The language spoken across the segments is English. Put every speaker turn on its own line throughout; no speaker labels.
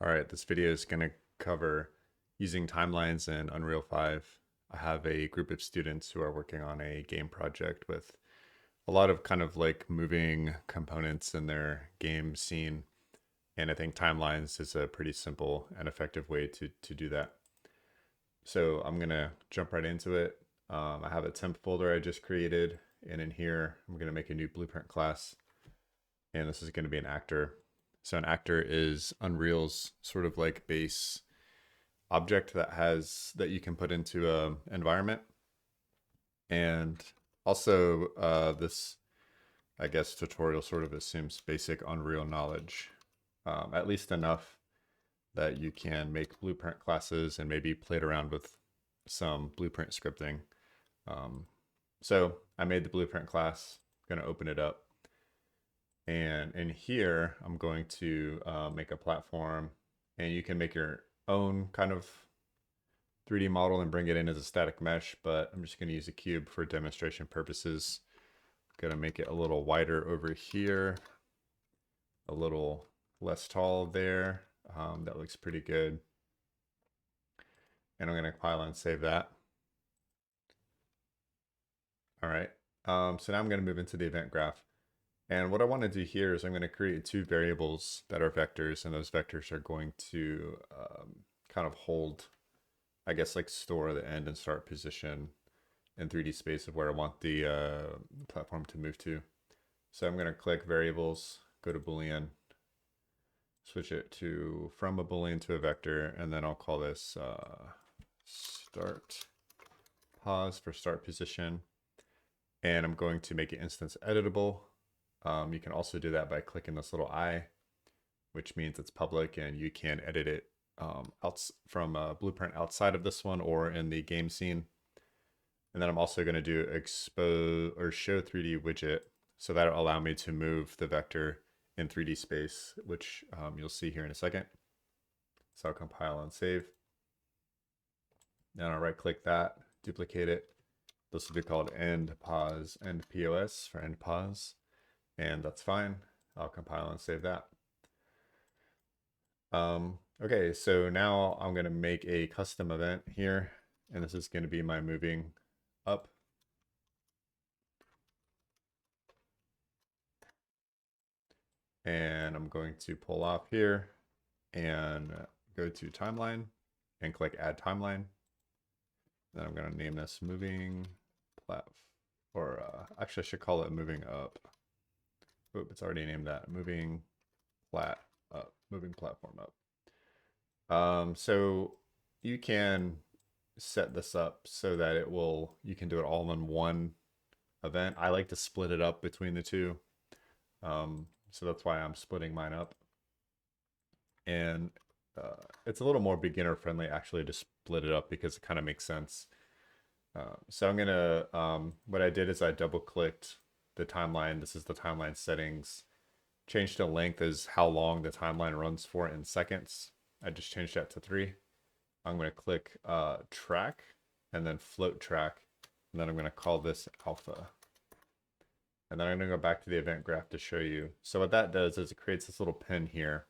All right, this video is going to cover using timelines in Unreal 5. I have a group of students who are working on a game project with a lot of kind of like moving components in their game scene. And I think timelines is a pretty simple and effective way to do that. So I'm going to jump right into it. I have a temp folder I just created. And in here, I'm going to make a new blueprint class. And this is going to be an actor. So an actor is Unreal's sort of like base object that you can put into a environment. And also this, I guess, tutorial sort of assumes basic Unreal knowledge, at least enough that you can make blueprint classes and maybe play it around with some blueprint scripting. Um, so I made the blueprint class, I'm going to open it up. And in here, I'm going to make a platform, and you can make your own kind of 3D model and bring it in as a static mesh, but I'm just going to use a cube for demonstration purposes. I'm going to make it a little wider over here, a little less tall there. That looks pretty good. And I'm going to compile and save that. All right. So now I'm going to move into the event graph. And what I want to do here is I'm going to create two variables that are vectors, and those vectors are going to kind of hold, I guess, like store the end and start position in 3D space of where I want the platform to move to. So I'm going to click variables, go to Boolean, switch it to from a Boolean to a vector, and then I'll call this start pause for start position. And I'm going to make it instance editable. You can also do that by clicking this little I, which means it's public and you can edit it from a blueprint outside of this one or in the game scene. And then I'm also going to do expose or show 3D widget. So that'll allow me to move the vector in 3D space, which you'll see here in a second. So I'll compile and save. Then I'll right click that, duplicate it. This will be called end pause, end POS for end pause. And that's fine. I'll compile and save that. Okay, so now I'm going to make a custom event here. And this is going to be my moving up. And I'm going to pull off here and go to timeline and click add timeline. Then I'm going to name this moving plat, or actually I should call it moving up. Oop, it's already named that, moving plat up, moving platform up. So you can set this up so that you can do it all in one event. I like to split it up between the two. So that's why I'm splitting mine up. And it's a little more beginner friendly actually to split it up because it kind of makes sense. So I'm gonna, what I did is I double clicked the timeline. This is the timeline settings. Changed the length as how long the timeline runs for in seconds. I just changed that to 3. I'm gonna click track and then float track. And then I'm gonna call this alpha. And then I'm gonna go back to the event graph to show you. So what that does is it creates this little pin here.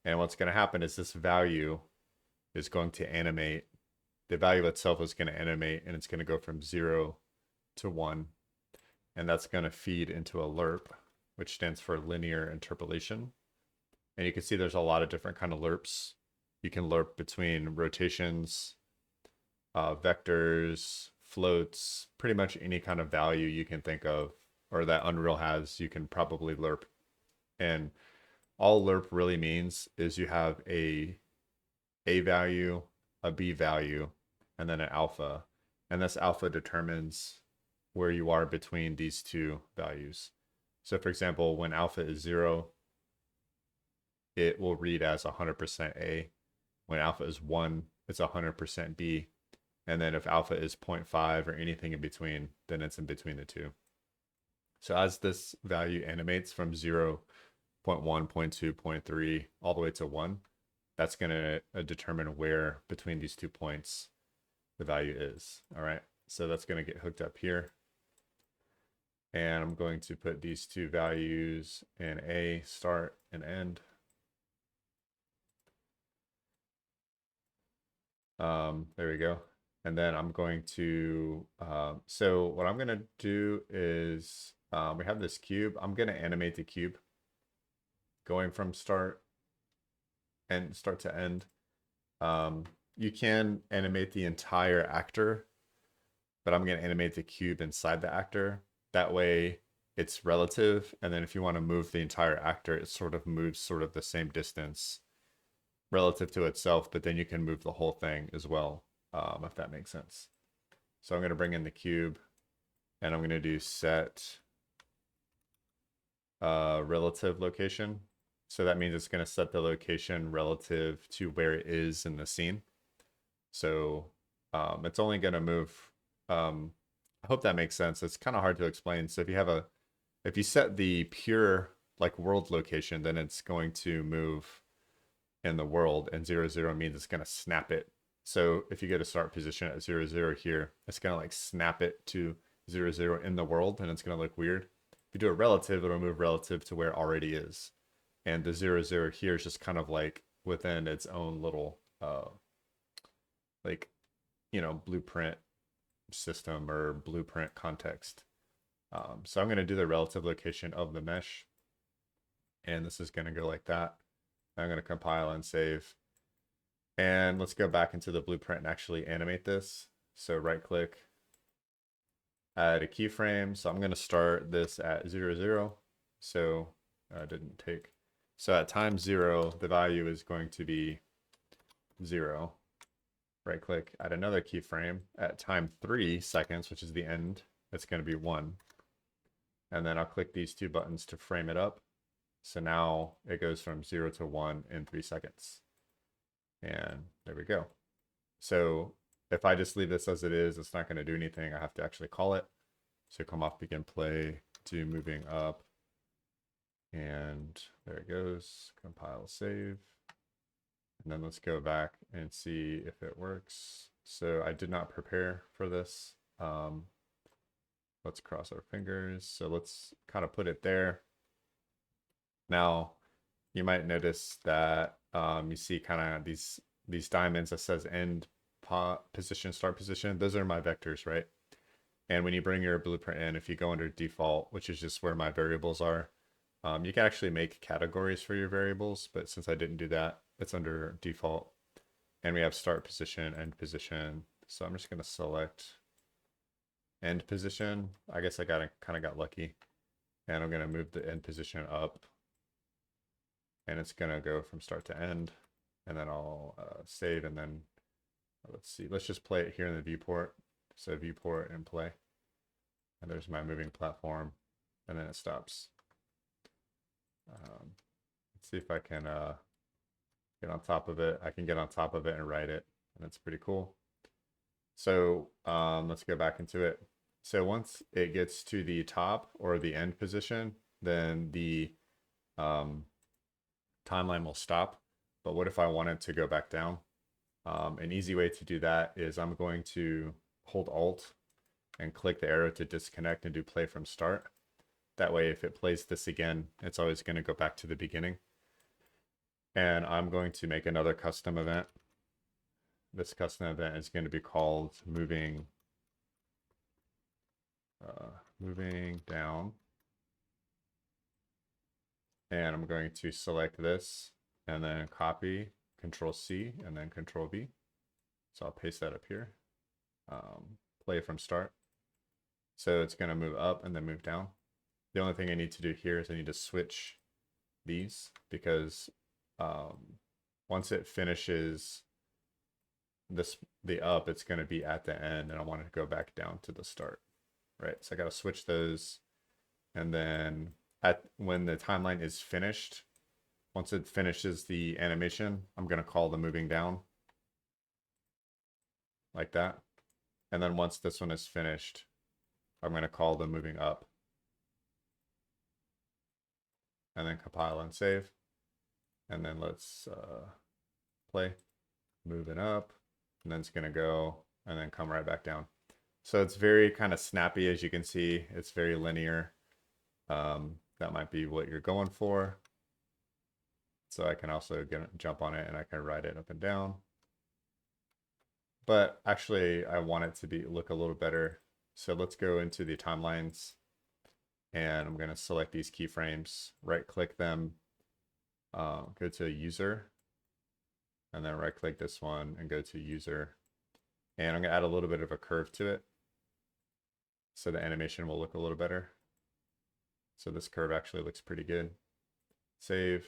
And what's gonna happen is this value is going to animate. The value itself is gonna animate and it's gonna go from 0 to 1. And that's gonna feed into a lerp, which stands for linear interpolation. And you can see there's a lot of different kind of lerps. You can lerp between rotations, vectors, floats, pretty much any kind of value you can think of or that Unreal has, you can probably lerp. And all lerp really means is you have a value, a B value, and then an alpha. And this alpha determines where you are between these two values. So for example, when alpha is 0, it will read as 100% A. When alpha is 1, it's 100% B. And then if alpha is 0.5 or anything in between, then it's in between the two. So as this value animates from 0, 0.1, 0.2, 0.3, all the way to 1, that's going to determine where between these 2 points the value is. All right, so that's going to get hooked up here. And I'm going to put these two values in A, start and end. There we go. And then I'm going to, so what I'm going to do is we have this cube. I'm going to animate the cube going from start to end. You can animate the entire actor, but I'm going to animate the cube inside the actor. That way it's relative. And then if you want to move the entire actor, it sort of moves sort of the same distance relative to itself, but then you can move the whole thing as well, if that makes sense. So I'm going to bring in the cube and I'm going to do set relative location. So that means it's going to set the location relative to where it is in the scene. So it's only going to move. I hope that makes sense. It's kind of hard to explain. So if you set the pure like world location, then it's going to move in the world, and 0, 0 means it's going to snap it. So if you get a start position at 0, 0 here, it's going to like snap it to 0, 0 in the world, and it's going to look weird. If you do a relative, it'll move relative to where it already is. And the 0, 0 here is just kind of like within its own little like, blueprint system or blueprint context. So I'm going to do the relative location of the mesh, and this is going to go like that. I'm going to compile and save. And let's go back into the blueprint and actually animate this. So right click, add a keyframe. So I'm going to start this at 0, 0. So didn't take. So at time 0, the value is going to be 0. Right click, add another keyframe. At time 3 seconds, which is the end, it's going to be 1. And then I'll click these two buttons to frame it up. So now it goes from 0 to 1 in 3 seconds. And there we go. So if I just leave this as it is, it's not going to do anything. I have to actually call it. So come off begin play, do moving up. And there it goes. Compile, save. And then let's go back and see if it works. So I did not prepare for this. Let's cross our fingers. So let's kind of put it there. Now, you might notice that you see kind of these diamonds that says end position, start position. Those are my vectors, right? And when you bring your blueprint in, if you go under default, which is just where my variables are, you can actually make categories for your variables, but since I didn't do that, it's under default. And we have start position, end position. So I'm just going to select end position. I guess I kind of got lucky. And I'm going to move the end position up. And it's going to go from start to end. And then I'll save, and then let's see. Let's just play it here in the viewport. So viewport and play. And there's my moving platform. And then it stops. Let's see if I can get on top of it. I can get on top of it and write it. And that's pretty cool. So let's go back into it. So once it gets to the top or the end position, then the timeline will stop. But what if I wanted to go back down? An easy way to do that is I'm going to hold Alt and click the arrow to disconnect and do play from start. That way, if it plays this again, it's always going to go back to the beginning. And I'm going to make another custom event. This custom event is going to be called moving down. And I'm going to select this and then copy, Control C, and then Control V. So I'll paste that up here. Play from start. So it's going to move up and then move down. The only thing I need to do here is I need to switch these, because once it finishes the up, it's going to be at the end, and I want to go back down to the start, right? So I got to switch those, and then when the timeline is finished, once it finishes the animation, I'm going to call the moving down like that. And then once this one is finished, I'm going to call the moving up. And then compile and save. And then let's play. Moving up. And then it's going to go and then come right back down. So it's very kind of snappy, as you can see. It's very linear. That might be what you're going for. So I can also jump on it and I can ride it up and down. but actually I want it to be look a little better. So let's go into the timelines and I'm going to select these keyframes, right click them, go to user, and then right click this one and go to user. And I'm going to add a little bit of a curve to it so the animation will look a little better. So this curve actually looks pretty good. Save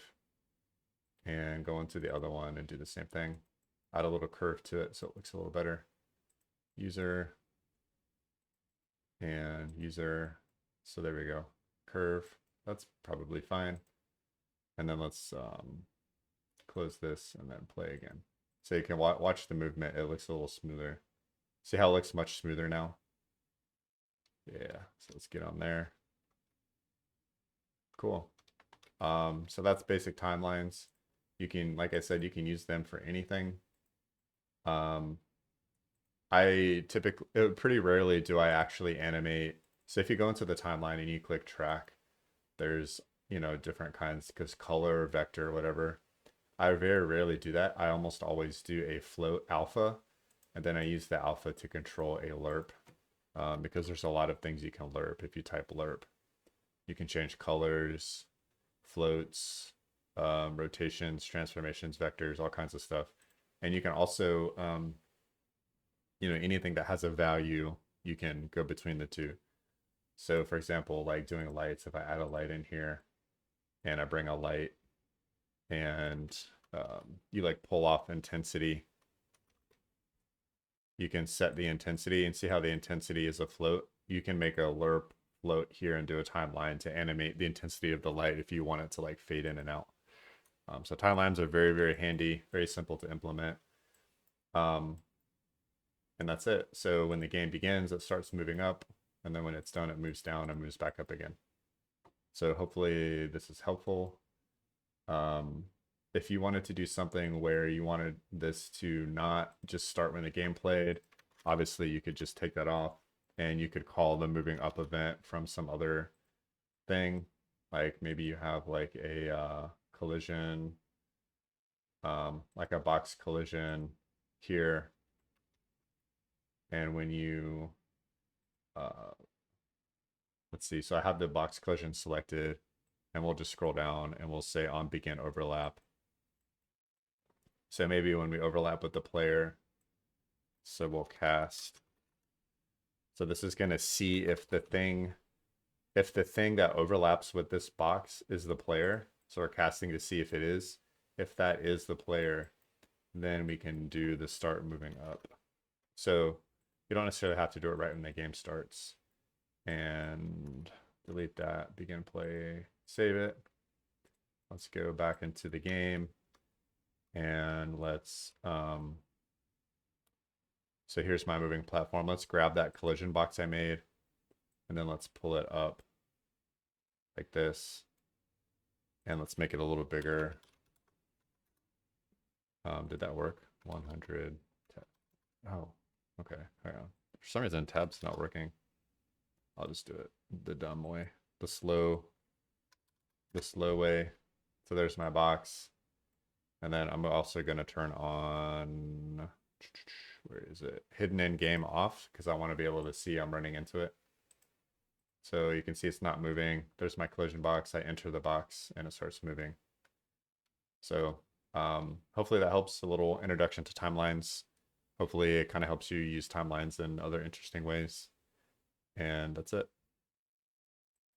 and go into the other one and do the same thing. Add a little curve to it so it looks a little better. User and user. So there we go. Curve. That's probably fine. And then let's close this and then play again. So you can watch the movement. It looks a little smoother. See how it looks much smoother now? Yeah. So let's get on there. Cool. So that's basic timelines. You can, like I said, you can use them for anything. I typically, pretty rarely do I actually animate. So if you go into the timeline and you click track, there's, different kinds because color, vector, whatever. I very rarely do that. I almost always do a float alpha, and then I use the alpha to control a lerp because there's a lot of things you can lerp if you type lerp. You can change colors, floats, rotations, transformations, vectors, all kinds of stuff. And you can also, anything that has a value, you can go between the two. So for example, like doing lights, if I add a light in here and I bring a light and you like pull off intensity, you can set the intensity and see how the intensity is a float. You can make a lerp float here and do a timeline to animate the intensity of the light if you want it to like fade in and out. So timelines are very, very handy, very simple to implement. And that's it. So when the game begins, it starts moving up, and then when it's done, it moves down and moves back up again. So hopefully this is helpful. If you wanted to do something where you wanted this to not just start when the game played, obviously you could just take that off and you could call the moving up event from some other thing. Like maybe you have like a collision, like a box collision here. And when you, let's see, so I have the box collision selected and we'll just scroll down and we'll say on begin overlap. So maybe when we overlap with the player, so we'll cast. So this is going to see if the thing that overlaps with this box is the player. So we're casting to see if it is. If that is the player, then we can do the start moving up. So you don't necessarily have to do it right when the game starts. And delete that, begin play, save it. Let's go back into the game and let's, so here's my moving platform. Let's grab that collision box I made and then let's pull it up like this. And let's make it a little bigger. Did that work? 100. Oh, okay. Hang on. For some reason, tab's not working. I'll just do it the dumb way, the slow way. So there's my box. And then I'm also going to turn on, where is it? Hidden in game off, because I want to be able to see I'm running into it. So you can see it's not moving. There's my collision box. I enter the box and it starts moving. So hopefully that helps. A little introduction to timelines. Hopefully it kind of helps you use timelines in other interesting ways. And that's it.